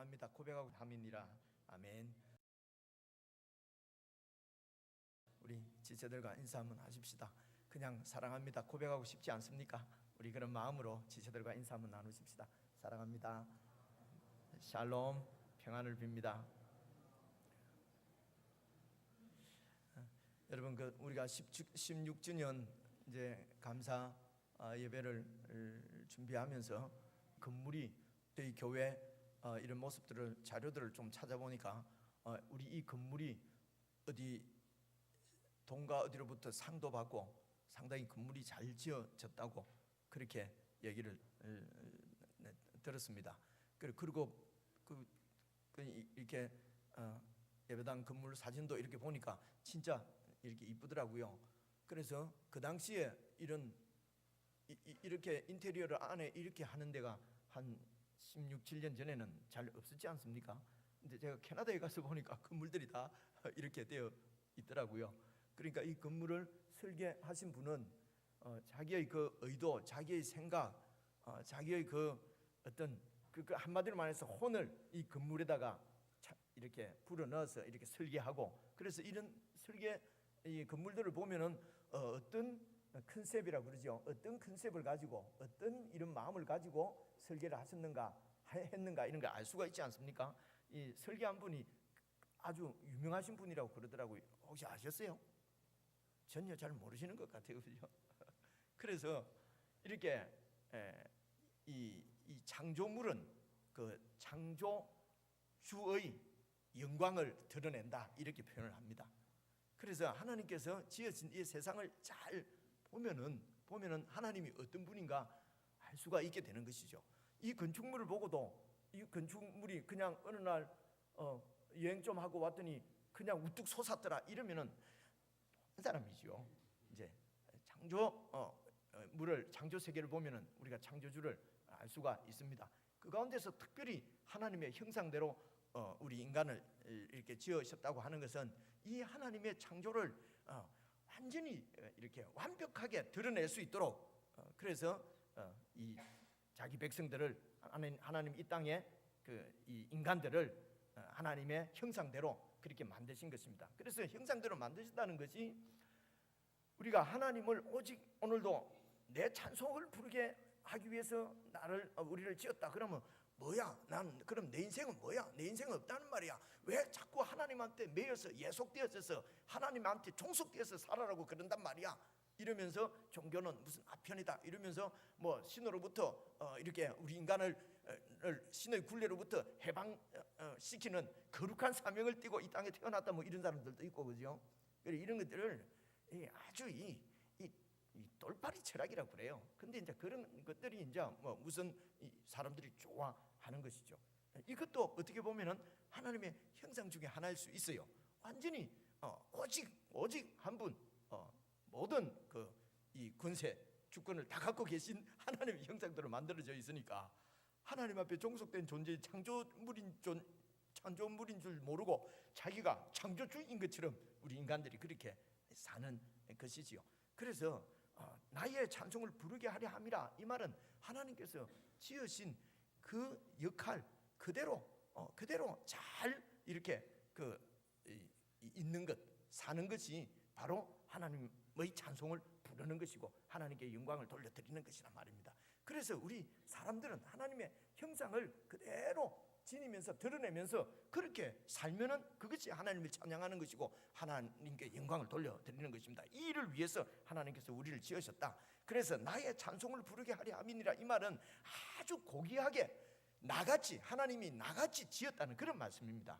사랑합니다 고백하고 함이니라. 아멘. 우리 지체들과 인사 한번 하십시다. 그냥 사랑합니다 고백하고 싶지 않습니까? 우리 그런 마음으로 지체들과 인사 한번 나누십시다. 사랑합니다. 샬롬, 평안을 빕니다. 여러분, 우리가 16주년 이제 감사 예배를 준비하면서 건물이 저희 교회 이런 모습들을 자료들을 좀 찾아보니까 우리 이 건물이 어디 동가 어디로부터 상도 받고 상당히 건물이 잘 지어졌다고 그렇게 얘기를 들었습니다. 그리고 이렇게 예배당 건물 사진도 이렇게 보니까 진짜 이렇게 이쁘더라고요. 그래서 그 당시에 이렇게 인테리어를 안에 이렇게 하는 데가 한 16, 17년 전에는 잘 없었지 않습니까? 근데 제가 캐나다에 가서 보니까 건물들이 다 이렇게 되어 있더라고요. 그러니까 이 건물을 설계하신 분은 자기의 그 의도, 자기의 생각, 자기의 그 어떤 그 한마디로 말해서 혼을 이 건물에다가 이렇게 불어넣어서 이렇게 설계하고, 그래서 이런 설계 이 건물들을 보면은 어떤 컨셉이라고 그러죠. 어떤 컨셉을 가지고 어떤 이런 마음을 가지고 설계를 했는가 이런 걸 알 수가 있지 않습니까? 이 설계한 분이 아주 유명하신 분이라고 그러더라고요. 혹시 아셨어요? 전혀 잘 모르시는 것 같아요, 그죠? 그래서 이렇게 이 창조물은 그 창조주의 영광을 드러낸다 이렇게 표현을 합니다. 그래서 하나님께서 지으신 이 세상을 잘 보면은 하나님이 어떤 분인가 알 수가 있게 되는 것이죠. 이 건축물을 보고도 이 건축물이 그냥 어느 날 여행 좀 하고 왔더니 그냥 우뚝 솟았더라 이러면은 한 사람이죠. 이제 창조 세계를 보면은 우리가 창조주를 알 수가 있습니다. 그 가운데서 특별히 하나님의 형상대로 우리 인간을 이렇게 지으셨다고 하는 것은 이 하나님의 창조를 완전히 이렇게 완벽하게 드러낼 수 있도록 그래서 이 자기 백성들을 하나님 이 땅에 이 인간들을 하나님의 형상대로 그렇게 만드신 것입니다. 그래서 형상대로 만드셨다는 것이 우리가 하나님을 오직 오늘도 내 찬송을 부르게 하기 위해서 우리를 지었다. 그러면 뭐야? 그럼 내 인생은 뭐야? 내 인생은 없다는 말이야. 왜 자꾸 하나님한테 매여서 예속되어서 하나님한테 종속되어서 살아라고 그런단 말이야? 이러면서 종교는 무슨 아편이다 이러면서 뭐 신으로부터 이렇게 우리 인간을 신의 굴레로부터 해방시키는 거룩한 사명을 띠고 이 땅에 태어났다 뭐 이런 사람들도 있고 그죠? 이런 것들을 아주 이 똘파리 철학이라고 그래요. 근데 이제 그런 것들이 이제 뭐 무슨 사람들이 좋아하는 것이죠. 이것도 어떻게 보면은 하나님의 형상 중에 하나일 수 있어요. 완전히 오직 한 분 모든 이 권세 주권을 다 갖고 계신 하나님의 형상대로 만들어져 있으니까 하나님 앞에 종속된 존재의 창조물인 줄 모르고 자기가 창조주인 것처럼 우리 인간들이 그렇게 사는 것이지요. 그래서 나의 찬송을 부르게 하려 함이라, 이 말은 하나님께서 지으신 그 역할 그대로 잘 이렇게 있는 것, 사는 것이 바로 하나님의 찬송을 부르는 것이고 하나님께 영광을 돌려드리는 것이란 말입니다. 그래서 우리 사람들은 하나님의 형상을 그대로 지니면서 드러내면서 그렇게 살면은 그것이 하나님을 찬양하는 것이고 하나님께 영광을 돌려드리는 것입니다. 이 일을 위해서 하나님께서 우리를 지으셨다. 그래서 나의 찬송을 부르게 하려 함이니라, 이 말은 아주 고귀하게 하나님이 나같이 지었다는 그런 말씀입니다.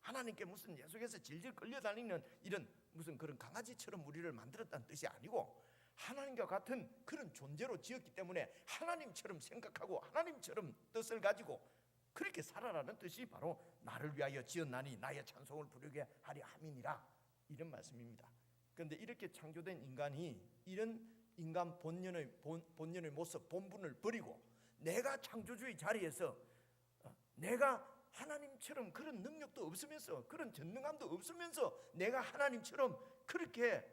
하나님께 무슨 예속에서 질질 끌려다니는 이런 무슨 그런 강아지처럼 우리를 만들었다는 뜻이 아니고 하나님과 같은 그런 존재로 지었기 때문에 하나님처럼 생각하고 하나님처럼 뜻을 가지고 그렇게 살아라는 뜻이 바로 나를 위하여 지었나니 나의 찬송을 부르게 하려 함이니라, 이런 말씀입니다. 그런데 이렇게 창조된 인간이 이런 인간 본연의 모습, 본분을 버리고 내가 창조주의 자리에서 내가 하나님처럼 그런 능력도 없으면서 그런 전능함도 없으면서 내가 하나님처럼 그렇게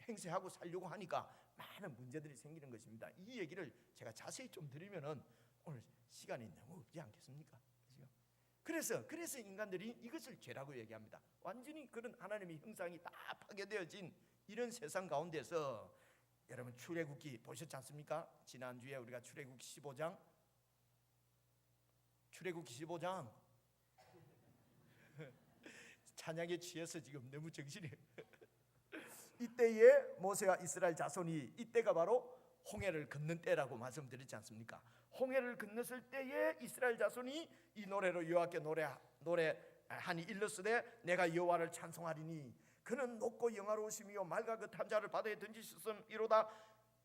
행세하고 살려고 하니까 많은 문제들이 생기는 것입니다. 이 얘기를 제가 자세히 좀 드리면은 오늘 시간이 너무 없지 않겠습니까? 그죠? 그래서 인간들이 이것을 죄라고 얘기합니다. 완전히 그런 하나님의 형상이 다 파괴되어진 이런 세상 가운데서 여러분 출애굽기 보셨지 않습니까? 지난주에 우리가 출애굽기 15장 찬양에 취해서 지금 너무 정신이 이때에 모세와 이스라엘 자손이 이때가 바로 홍해를 건넌 때라고 말씀드렸지 않습니까? 홍해를 건넜을 때에 이스라엘 자손이 이 노래로 여호와께 노래하니 일렀으되 내가 여호와를 찬송하리니 그는 높고 영화로우시며 말과 그 탄자를 바다에 던지셨음이로다.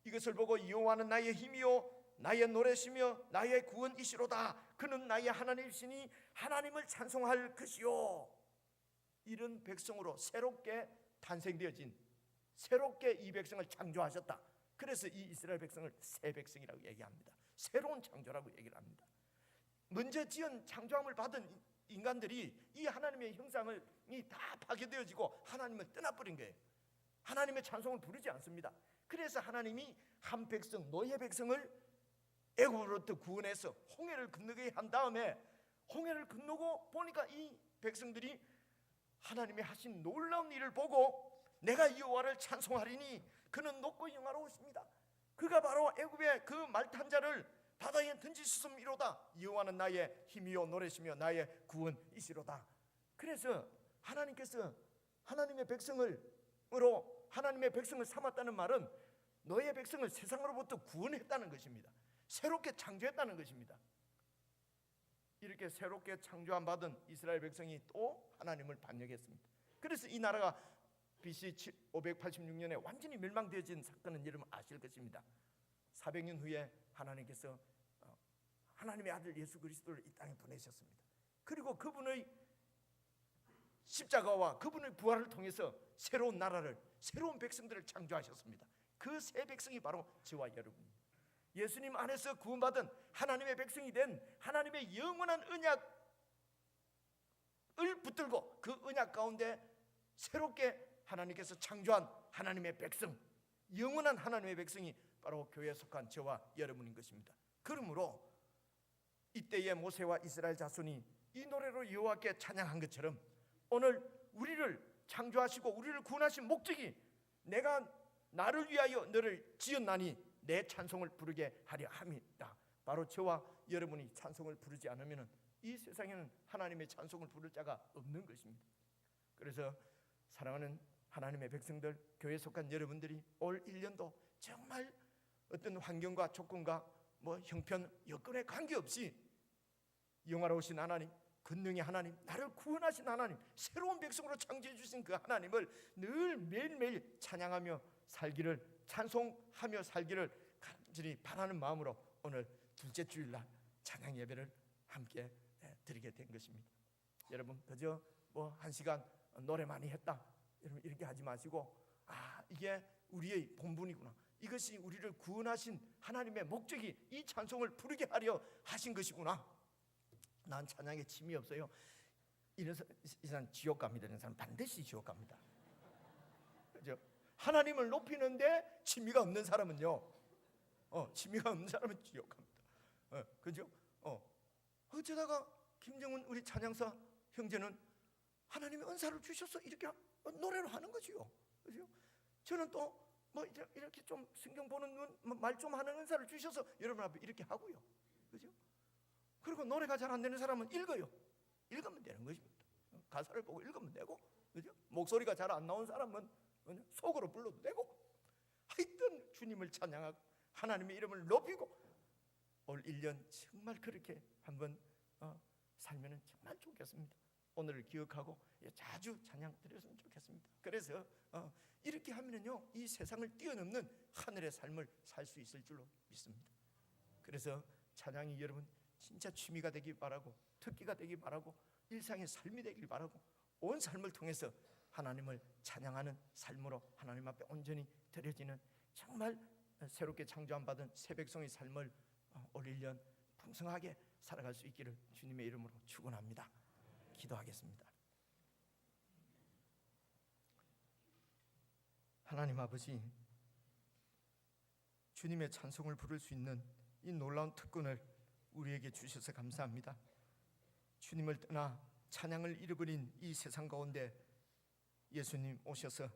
이것을 보고 여호와는 나의 힘이요 나의 노래시며 나의 구원이시로다. 그는 나의 하나님이시니 하나님을 찬송할 것이요. 이런 백성으로 새롭게 탄생되어진 새롭게 이 백성을 창조하셨다. 그래서 이 이스라엘 백성을 새 백성이라고 얘기합니다. 새로운 창조라고 얘기를 합니다. 먼저 지은 창조함을 받은 인간들이 이 하나님의 형상이 다 파괴되어지고 하나님을 떠나버린 거예요. 하나님의 찬송을 부르지 않습니다. 그래서 하나님이 한 백성, 노예 백성을 애굽으로부터 구원해서 홍해를 건너게 한 다음에 홍해를 건너고 보니까 이 백성들이 하나님의 하신 놀라운 일을 보고 내가 여호와를 찬송하리니 그는 높고 영화로우십니다. 그가 바로 애굽의 그 말탄자를 바다에 던지셨음이로다. 여호와는 나의 힘이요 노래시며 나의 구원이시로다. 그래서 하나님께서 하나님의 백성을 삼았다는 말은 너의 백성을 세상으로부터 구원했다는 것입니다. 새롭게 창조했다는 것입니다. 이렇게 새롭게 창조한 받은 이스라엘 백성이 또 하나님을 반역했습니다. 그래서 이 나라가 BC 586년에 완전히 멸망되어진 사건은 여러분 아실 것입니다. 400년 후에 하나님께서 하나님의 아들 예수 그리스도를 이 땅에 보내셨습니다. 그리고 그분의 십자가와 그분의 부활을 통해서 새로운 나라를, 새로운 백성들을 창조하셨습니다. 그 새 백성이 바로 저와 여러분입니다. 예수님 안에서 구원받은 하나님의 백성이 된 하나님의 영원한 언약을 붙들고 그 언약 가운데 새롭게 하나님께서 창조한 하나님의 백성, 영원한 하나님의 백성이 바로 교회에 속한 저와 여러분인 것입니다. 그러므로 이때의 모세와 이스라엘 자손이 이 노래로 여호와께 찬양한 것처럼 오늘 우리를 창조하시고 우리를 구원하신 목적이 내가 나를 위하여 너를 지었나니 내 찬송을 부르게 하려 함이다. 바로 저와 여러분이 찬송을 부르지 않으면 이 세상에는 하나님의 찬송을 부를 자가 없는 것입니다. 그래서 사랑하는 하나님의 백성들, 교회에 속한 여러분들이 올 1년도 정말 어떤 환경과 조건과 형편, 여건에 관계없이 영화로우신 하나님, 권능의 하나님, 나를 구원하신 하나님, 새로운 백성으로 창조해 주신 그 하나님을 늘 매일매일 찬양하며 살기를, 찬송하며 살기를 간절히 바라는 마음으로 오늘 둘째 주일날 찬양 예배를 함께 드리게 된 것입니다. 여러분 그저 1시간 노래 많이 했다, 여러분 이렇게 하지 마시고 이게 우리의 본분이구나, 이것이 우리를 구원하신 하나님의 목적이 이 찬송을 부르게 하려 하신 것이구나. 난 찬양에 침이 없어요. 이런 사람 지옥 갑니다. 이런 사람 반드시 지옥 갑니다. 그죠? 하나님을 높이는데 취미가 없는 사람은요, 취미가 없는 사람은 지옥 갑니다. 그죠? 어쩌다가 김정은 우리 찬양사 형제는 하나님의 은사를 주셔서 이렇게 노래로 하는 거지요. 그죠? 저는 또 이렇게 좀 성경 보는 말 좀 하는 은사를 주셔서 여러분 앞에 이렇게 하고요. 그죠? 그리고 노래가 잘 안 되는 사람은 읽어요. 읽으면 되는 것입니다. 가사를 보고 읽으면 되고, 그죠? 목소리가 잘 안 나온 사람은 속으로 불러도 되고, 하여튼 주님을 찬양하고 하나님의 이름을 높이고 올 1년 정말 그렇게 한번 살면 정말 좋겠습니다. 오늘을 기억하고 자주 찬양 드렸으면 좋겠습니다. 그래서 이렇게 하면요 이 세상을 뛰어넘는 하늘의 삶을 살 수 있을 줄로 믿습니다. 그래서 찬양이 여러분 진짜 취미가 되기 바라고, 특기가 되기 바라고, 일상의 삶이 되길 바라고, 온 삶을 통해서 하나님을 찬양하는 삶으로 하나님 앞에 온전히 드려지는 정말 새롭게 창조한 받은 새 백성의 삶을 올 1년 풍성하게 살아갈 수 있기를 주님의 이름으로 축원합니다. 기도하겠습니다. 하나님 아버지, 주님의 찬송을 부를 수 있는 이 놀라운 특권을 우리에게 주셔서 감사합니다. 주님을 떠나 찬양을 잃어버린 이 세상 가운데 예수님 오셔서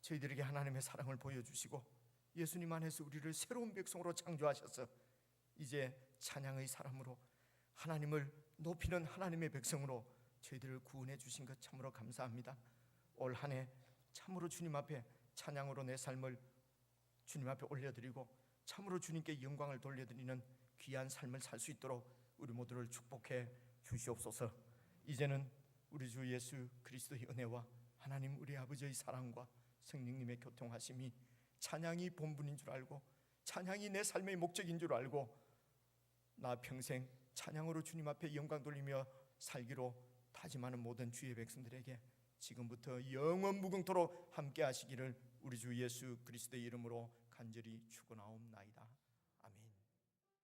저희들에게 하나님의 사랑을 보여주시고 예수님 안에서 우리를 새로운 백성으로 창조하셔서 이제 찬양의 사람으로 하나님을 높이는 하나님의 백성으로 저희들을 구원해 주신 것 참으로 감사합니다. 올 한 해 참으로 주님 앞에 찬양으로 내 삶을 주님 앞에 올려드리고 참으로 주님께 영광을 돌려드리는 귀한 삶을 살 수 있도록 우리 모두를 축복해 주시옵소서. 이제는 우리 주 예수 그리스도의 은혜와 하나님 우리 아버지의 사랑과 성령님의 교통하심이 찬양이 본분인 줄 알고 찬양이 내 삶의 목적인 줄 알고 나 평생 찬양으로 주님 앞에 영광 돌리며 살기로 다짐하는 모든 주의 백성들에게 지금부터 영원 무궁토록 함께 하시기를 우리 주 예수 그리스도의 이름으로 간절히 축원하옵나이다.